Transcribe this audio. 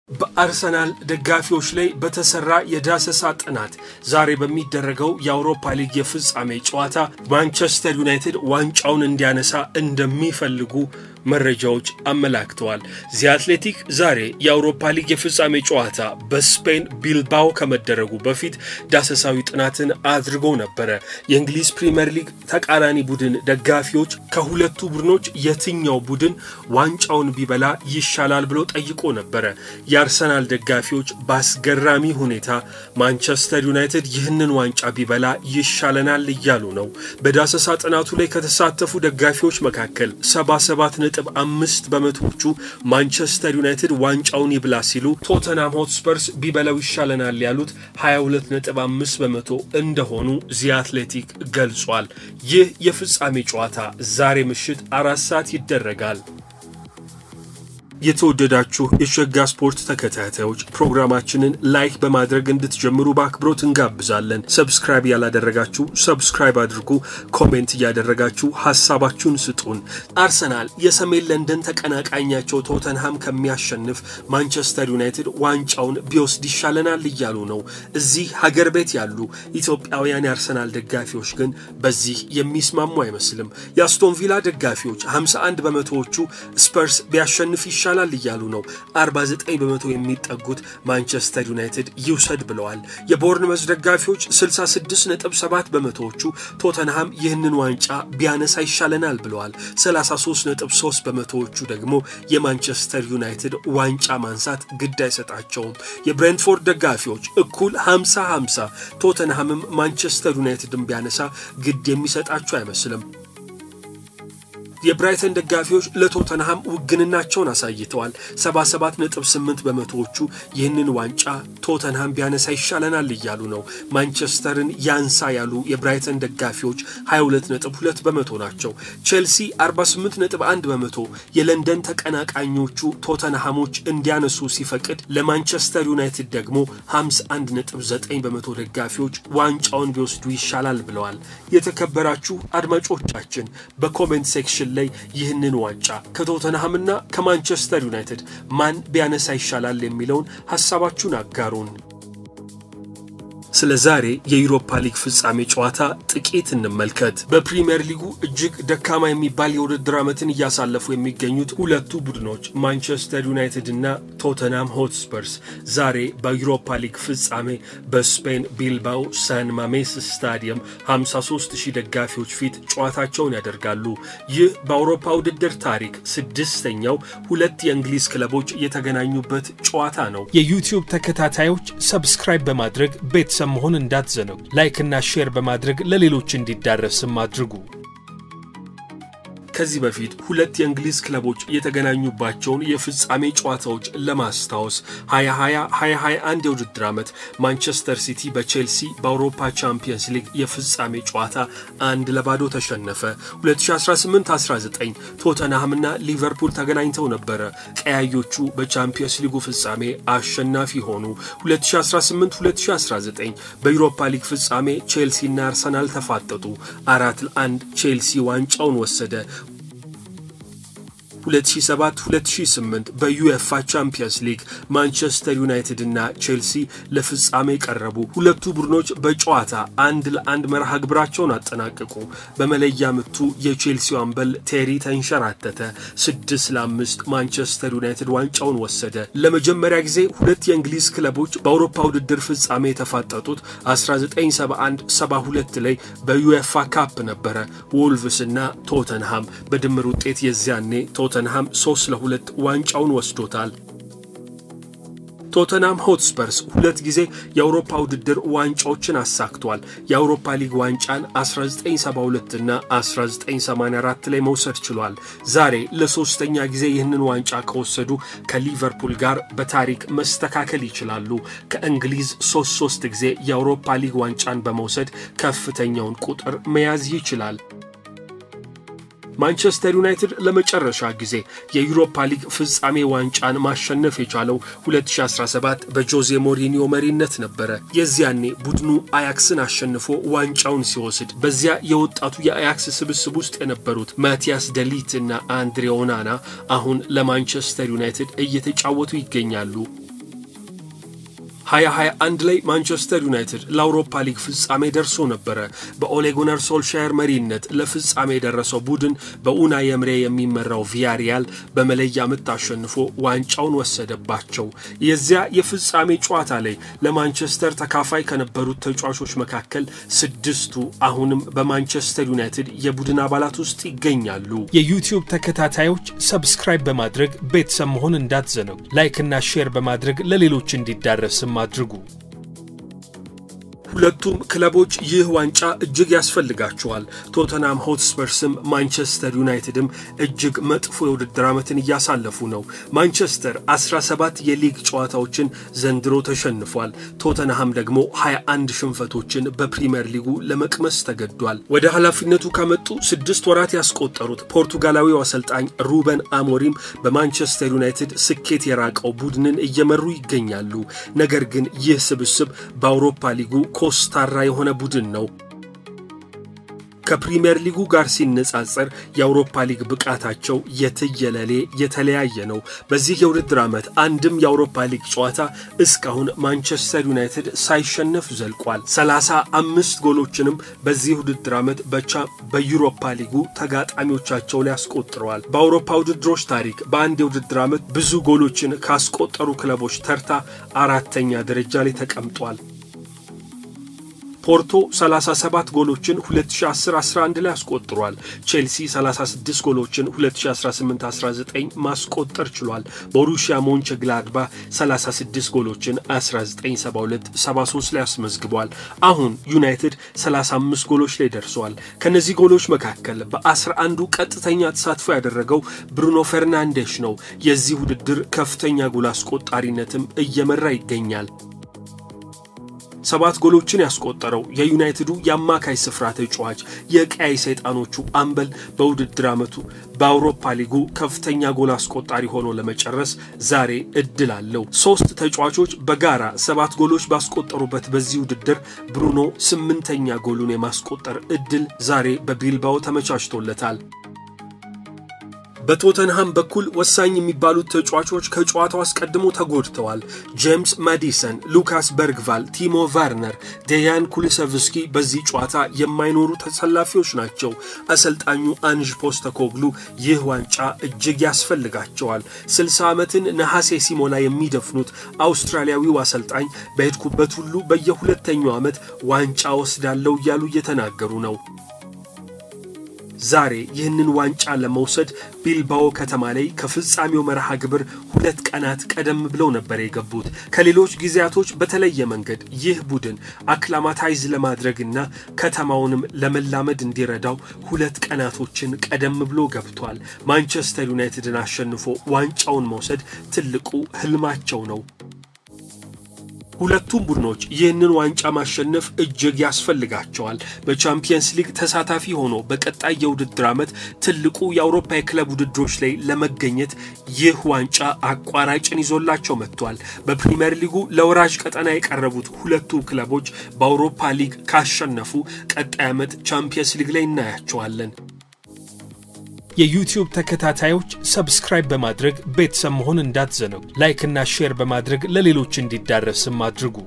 በአርሰናል ደጋፊዎች ላይ በተሰራ የዳሰሳ ጥናት ዛሬ በሚደረገው የአውሮፓ ሊግ የፍጻሜ ጨዋታ ማንቸስተር ዩናይትድ ዋንጫውን እንዲያነሳ እንደሚፈልጉ መረጃዎች አመላክተዋል። ዚ አትሌቲክ ዛሬ የአውሮፓ ሊግ የፍጻሜ ጨዋታ በስፔን ቢልባኦ ከመደረጉ በፊት ዳሰሳዊ ጥናትን አድርጎ ነበር። የእንግሊዝ ፕሪሚየር ሊግ ተቃራኒ ቡድን ደጋፊዎች ከሁለቱ ቡድኖች የትኛው ቡድን ዋንጫውን ቢበላ ይሻላል ብሎ ጠይቆ ነበር። የአርሰናል ደጋፊዎች በአስገራሚ ሁኔታ ማንቸስተር ዩናይትድ ይህንን ዋንጫ ቢበላ ይሻለናል እያሉ ነው። በዳሰሳ ጥናቱ ላይ ከተሳተፉ ደጋፊዎች መካከል 77.5% ማንቸስተር ዩናይትድ ዋንጫውን ይብላ ሲሉ ቶተንሃም ሆትስፐርስ ቢበላው ይሻለናል ያሉት 22.5% እንደሆኑ ዚ አትሌቲክ ገልጿል። ይህ የፍጻሜ ጨዋታ ዛሬ ምሽት 4 ሰዓት ይደረጋል። የተወደዳችሁ የሸጋ ስፖርት ተከታታዮች ፕሮግራማችንን ላይክ በማድረግ እንድትጀምሩ በአክብሮት እንጋብዛለን። ሰብስክራይብ ያላደረጋችሁ ሰብስክራይብ አድርጉ፣ ኮሜንት ያደረጋችሁ ሐሳባችሁን ስጡን። አርሰናል የሰሜን ለንደን ተቀናቃኛቸው ቶተንሃም ከሚያሸንፍ ማንቸስተር ዩናይትድ ዋንጫውን ቢወስድ ይሻለናል እያሉ ነው። እዚህ ሀገር ቤት ያሉ ኢትዮጵያውያን የአርሰናል ደጋፊዎች ግን በዚህ የሚስማሙ አይመስልም። የአስቶን ቪላ ደጋፊዎች 51%ዎቹ ስፐርስ ቢያሸንፍ ይሻላል እያሉ ነው። 49% የሚጠጉት ማንቸስተር ዩናይትድ ይውሰድ ብለዋል። የቦርንመዝ ደጋፊዎች 66.7%ዎቹ ቶተንሃም ይህንን ዋንጫ ቢያነሳ ይሻለናል ብለዋል። 33.3%ዎቹ ደግሞ የማንቸስተር ዩናይትድ ዋንጫ ማንሳት ግድ አይሰጣቸውም። የብሬንትፎርድ ደጋፊዎች እኩል 50-50 ቶተንሃምም ማንቸስተር ዩናይትድን ቢያነሳ ግድ የሚሰጣቸው አይመስልም። የብራይተን ደጋፊዎች ለቶተንሃም ውግንናቸውን አሳይተዋል። 77.8%ዎቹ ይህንን ዋንጫ ቶተንሃም ቢያነሳ ይሻለናል እያሉ ነው። ማንቸስተርን ያንሳ ያሉ የብራይተን ደጋፊዎች 22.2% ናቸው። ቼልሲ 48.1%፣ የለንደን ተቀናቃኞቹ ቶተንሃሞች እንዲያነሱ ሲፈቅድ ለማንቸስተር ዩናይትድ ደግሞ 51.9% ደጋፊዎች ዋንጫውን ቢወስዱ ይሻላል ብለዋል። የተከበራችሁ አድማጮቻችን በኮሜንት ሴክሽን ላይ ይህንን ዋንጫ ከቶተንሃምና ከማንቸስተር ዩናይትድ ማን ቢያነሳ ይሻላል የሚለውን ሐሳባችሁን አጋሩን። ስለ ዛሬ የዩሮፓ ሊግ ፍጻሜ ጨዋታ ጥቂት እንመልከት። በፕሪሚየር ሊጉ እጅግ ደካማ የሚባል የውድድር ዓመትን እያሳለፉ የሚገኙት ሁለቱ ቡድኖች ማንቸስተር ዩናይትድ እና ቶተንሃም ሆትስፐርስ ዛሬ በዩሮፓ ሊግ ፍጻሜ በስፔን ቢልባኦ ሳን ማሜስ ስታዲየም 53000 ደጋፊዎች ፊት ጨዋታቸውን ያደርጋሉ። ይህ በአውሮፓ ውድድር ታሪክ 6ኛው ሁለት የእንግሊዝ ክለቦች የተገናኙበት ጨዋታ ነው። የዩቲዩብ ተከታታዮች ሰብስክራይብ በማድረግ ቤተሰብ መሆን እንዳትዘነጉ። ላይክ እና ሼር በማድረግ ለሌሎች እንዲዳረስም አድርጉ። ከዚህ በፊት ሁለት የእንግሊዝ ክለቦች የተገናኙባቸውን የፍጻሜ ጨዋታዎች ለማስታወስ 2020-2021 የውድድር ዓመት ማንቸስተር ሲቲ በቼልሲ በአውሮፓ ቻምፒየንስ ሊግ የፍጻሜ ጨዋታ 1-0 ተሸነፈ። 2018-19 ቶተንሃምና ሊቨርፑል ተገናኝተው ነበር። ቀያዮቹ በቻምፒየንስ ሊጉ ፍጻሜ አሸናፊ ሆኑ። 2018-2019 በዩሮፓ ሊግ ፍጻሜ ቼልሲና አርሰናል ተፋጠጡ። 4-1 ቼልሲ ዋንጫውን ወሰደ። 2007-2008 በዩኤፋ ቻምፒየንስ ሊግ ማንቸስተር ዩናይትድ እና ቼልሲ ለፍጻሜ ቀረቡ። ሁለቱ ቡድኖች በጨዋታ 1-1 መርሃ ግብራቸውን አጠናቀቁ። በመለያ ምቱ የቼልሲው አምበል ቴሪ ተንሸራተተ። 6-5 ማንቸስተር ዩናይትድ ዋንጫውን ወሰደ። ለመጀመሪያ ጊዜ ሁለት የእንግሊዝ ክለቦች በአውሮፓ ውድድር ፍጻሜ የተፋጠጡት 1971-72 ላይ በዩኤፋ ካፕ ነበር። ወልቭስ እና ቶተንሃም በድምር ውጤት የዚያኔ ቶተንሃም 3-2 ዋንጫውን ወስዶታል። ቶተንሃም ሆትስፐርስ ሁለት ጊዜ የአውሮፓ ውድድር ዋንጫዎችን አሳክቷል። የአውሮፓ ሊግ ዋንጫን 1972 እና 1984 ላይ መውሰድ ችሏል። ዛሬ ለሶስተኛ ጊዜ ይህንን ዋንጫ ከወሰዱ ከሊቨርፑል ጋር በታሪክ መስተካከል ይችላሉ። ከእንግሊዝ 3 ጊዜ የአውሮፓ ሊግ ዋንጫን በመውሰድ ከፍተኛውን ቁጥር መያዝ ይችላል። ማንቸስተር ዩናይትድ ለመጨረሻ ጊዜ የዩሮፓ ሊግ ፍጻሜ ዋንጫን ማሸነፍ የቻለው 2017 በጆዜ ሞሪኒዮ መሪነት ነበር። የዚያኔ ቡድኑ አያክስን አሸንፎ ዋንጫውን ሲወስድ በዚያ የወጣቱ የአያክስ ስብስብ ውስጥ የነበሩት ማቲያስ ደሊት እና አንድሬ ኦናና አሁን ለማንቸስተር ዩናይትድ እየተጫወቱ ይገኛሉ። 2021 ላይ ማንቸስተር ዩናይትድ ለአውሮፓ ሊግ ፍጻሜ ደርሶ ነበር። በኦሌ ጉናር ሶልሻየር መሪነት ለፍጻሜ የደረሰው ቡድን በኡናይ ኤምሬ የሚመራው ቪያሪያል በመለያ ምት አሸንፎ ዋንጫውን ወሰደባቸው። የዚያ የፍጻሜ ጨዋታ ላይ ለማንቸስተር ተካፋይ ከነበሩት ተጫዋቾች መካከል 6ቱ አሁንም በማንቸስተር ዩናይትድ የቡድን አባላት ውስጥ ይገኛሉ። የዩቲዩብ ተከታታዮች ሰብስክራይብ በማድረግ ቤተሰብ መሆን እንዳትዘነጉ፣ ላይክ እና ሼር በማድረግ ለሌሎች እንዲዳረስ አድርጉ። ሁለቱም ክለቦች ይህ ዋንጫ እጅግ ያስፈልጋቸዋል። ቶተንሃም ሆትስፐርስም ማንቸስተር ዩናይትድም እጅግ መጥፎ የውድድር ዓመትን እያሳለፉ ነው። ማንቸስተር 17 የሊግ ጨዋታዎችን ዘንድሮ ተሸንፏል። ቶተንሃም ደግሞ 21 ሽንፈቶችን በፕሪሚየር ሊጉ ለመቅመስ ተገዷል። ወደ ኃላፊነቱ ከመጡ 6 ወራት ያስቆጠሩት ፖርቱጋላዊው አሰልጣኝ ሩበን አሞሪም በማንቸስተር ዩናይትድ ስኬት የራቀው ቡድንን እየመሩ ይገኛሉ። ነገር ግን ይህ ስብስብ በአውሮፓ ሊጉ ኮስታራ የሆነ ቡድን ነው። ከፕሪሚየር ሊጉ ጋር ሲነጻጸር የአውሮፓ ሊግ ብቃታቸው የትየለሌ የተለያየ ነው። በዚህ የውድድር ዓመት አንድም የአውሮፓ ሊግ ጨዋታ እስካሁን ማንቸስተር ዩናይትድ ሳይሸነፍ ዘልቋል። 35 ጎሎችንም በዚህ የውድድር ዓመት በዩሮፓ ሊጉ ተጋጣሚዎቻቸው ላይ አስቆጥረዋል። በአውሮፓ ውድድሮች ታሪክ በአንድ የውድድር ዓመት ብዙ ጎሎችን ካስቆጠሩ ክለቦች ተርታ 4ኛ ደረጃ ላይ ተቀምጧል። ፖርቶ 37 ጎሎችን 2010-11 ላይ አስቆጥሯል። ቼልሲ 36 ጎሎችን 2018-19 ማስቆጠር ችሏል። ቦሩሲያ ሞንቸግላድባ 36 ጎሎችን 1972-73 ላይ አስመዝግቧል። አሁን ዩናይትድ 35 ጎሎች ላይ ደርሷል። ከነዚህ ጎሎች መካከል በ11ዱ ቀጥተኛ ተሳትፎ ያደረገው ብሩኖ ፈርናንዴሽ ነው። የዚህ ውድድር ከፍተኛ ጎል አስቆጣሪነትም እየመራ ይገኛል። 7 ጎሎችን ያስቆጠረው የዩናይትዱ የአማካይ ስፍራ ተጫዋች የቀይ ሰይጣኖቹ አምበል በውድድር ዓመቱ በአውሮፓ ሊጉ ከፍተኛ ጎል አስቆጣሪ ሆኖ ለመጨረስ ዛሬ እድል አለው። 3 ተጫዋቾች በጋራ 7 ጎሎች ባስቆጠሩበት በዚህ ውድድር ብሩኖ 8ኛ ጎሉን የማስቆጠር እድል ዛሬ በቢልባኦ ተመቻችቶለታል። በቶተንሃም በኩል ወሳኝ የሚባሉት ተጫዋቾች ከጨዋታው አስቀድሞ ተጎድተዋል። ጄምስ ማዲሰን፣ ሉካስ በርግቫል፣ ቲሞ ቫርነር፣ ዴያን ኩሉሴቭስኪ በዚህ ጨዋታ የማይኖሩ ተሰላፊዎች ናቸው። አሰልጣኙ አንጅ ፖስተኮግሉ ይህ ዋንጫ እጅግ ያስፈልጋቸዋል። 60 ዓመትን ነሐሴ ሲሞላ የሚደፍኑት አውስትራሊያዊው አሰልጣኝ በሄድኩበት ሁሉ በየ2ኛው ዓመት ዋንጫ ወስዳለው እያሉ እየተናገሩ ነው። ዛሬ ይህንን ዋንጫ ለመውሰድ ቢልባኦ ከተማ ላይ ከፍጻሜው መርሃ ግብር 2 ቀናት ቀደም ብለው ነበር የገቡት። ከሌሎች ጊዜያቶች በተለየ መንገድ ይህ ቡድን አክላማታይዝ ለማድረግና ከተማውንም ለመላመድ እንዲረዳው 2 ቀናቶችን ቀደም ብሎ ገብቷል። ማንቸስተር ዩናይትድን አሸንፎ ዋንጫውን መውሰድ ትልቁ ህልማቸው ነው። ሁለቱም ቡድኖች ይህንን ዋንጫ ማሸነፍ እጅግ ያስፈልጋቸዋል። በቻምፒየንስ ሊግ ተሳታፊ ሆኖ በቀጣይ የውድድር ዓመት ትልቁ የአውሮፓ የክለብ ውድድሮች ላይ ለመገኘት ይህ ዋንጫ አቋራጭን ይዞላቸው መጥቷል። በፕሪሚየር ሊጉ ለወራጅ ቀጠና የቀረቡት ሁለቱ ክለቦች በአውሮፓ ሊግ ካሸነፉ ቀጣይ ዓመት ቻምፒየንስ ሊግ ላይ እናያቸዋለን። የዩቲዩብ ተከታታዮች ሰብስክራይብ በማድረግ ቤተሰብ መሆን እንዳትዘነጉ፣ ላይክ እና ሼር በማድረግ ለሌሎች እንዲዳረስ አድርጉ።